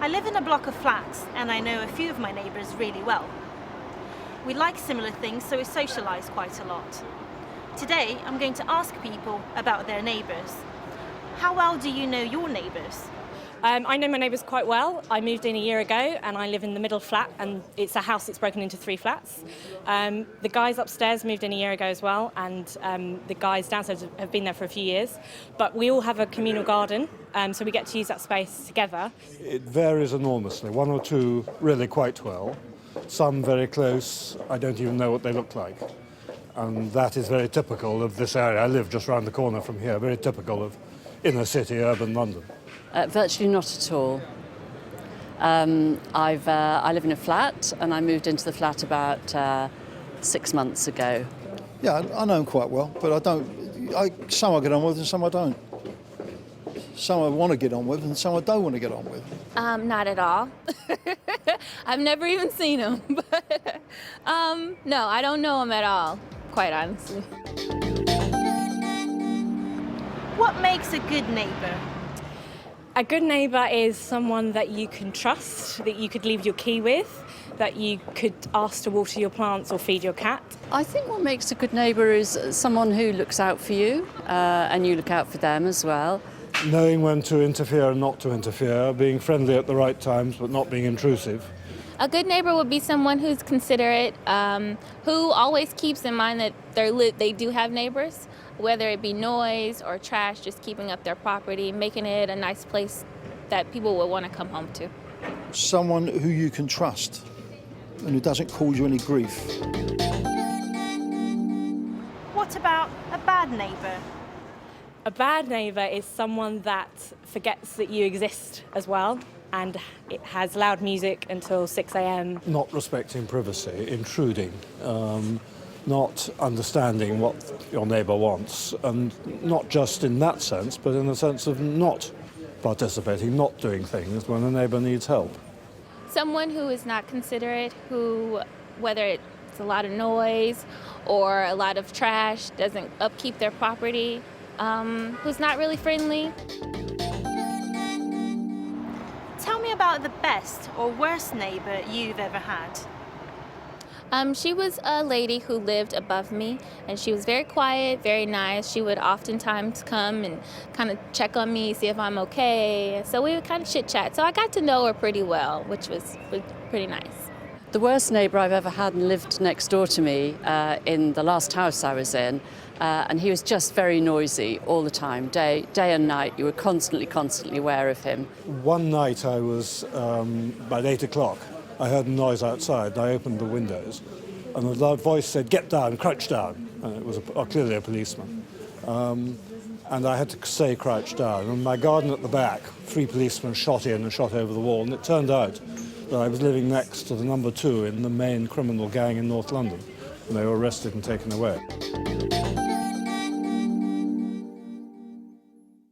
I live in a block of flats and I know a few of my neighbours really well. We like similar things, so we socialise quite a lot. Today I'm going to ask people about their neighbours. How well do you know your neighbours? I know my neighbours quite well. I moved in a year ago and I live in the middle flat, and it's a house that's broken into 3 flats. The guys upstairs moved in a year ago as well, and the guys downstairs have been there for a few years. But we all have a communal garden, so we get to use that space together. It varies enormously. 1 or 2 really quite well. Some very close, I don't even know what they look like. And that is very typical of this area. I live just round the corner from here, very typical of inner city, urban London. Virtually not at all. I live in a flat and I moved into the flat about 6 months ago. Yeah, I know them quite well, but some I get on with and some I don't. Some I want to get on with and some I don't want to get on with. Not at all. I've never even seen him, but no, I don't know him at all, quite honestly. What makes a good neighbour? A good neighbour is someone that you can trust, that you could leave your key with, that you could ask to water your plants or feed your cat. I think what makes a good neighbour is someone who looks out for you and you look out for them as well. Knowing when to interfere and not to interfere, being friendly at the right times but not being intrusive. A good neighbor would be someone who's considerate, who always keeps in mind that they do have neighbors, whether it be noise or trash, just keeping up their property, making it a nice place that people will want to come home to. Someone who you can trust and who doesn't cause you any grief. What about a bad neighbour? A bad neighbour is someone that forgets that you exist as well, and it has loud music until 6 a.m. Not respecting privacy, intruding, not understanding what your neighbour wants, and not just in that sense, but in the sense of not participating, not doing things when a neighbour needs help. Someone who is not considerate, who, whether it's a lot of noise or a lot of trash, doesn't upkeep their property, who's not really friendly. Tell me about the best or worst neighbour you've ever had. She was a lady who lived above me, and she was very quiet, very nice. She would oftentimes come and kind of check on me, see if I'm okay. So we would kind of chit-chat. So I got to know her pretty well, which was pretty nice. The worst neighbour I've ever had lived next door to me in the last house I was in, and he was just very noisy all the time, day and night. You were constantly aware of him. One night I was, about 8 o'clock, I heard a noise outside, and I opened the windows, and a loud voice said, "Get down, crouch down," and it was clearly a policeman. And I had to say crouch down. And in my garden at the back, 3 policemen shot in and shot over the wall, and it turned out that I was living next to the number 2 in the main criminal gang in North London, and they were arrested and taken away.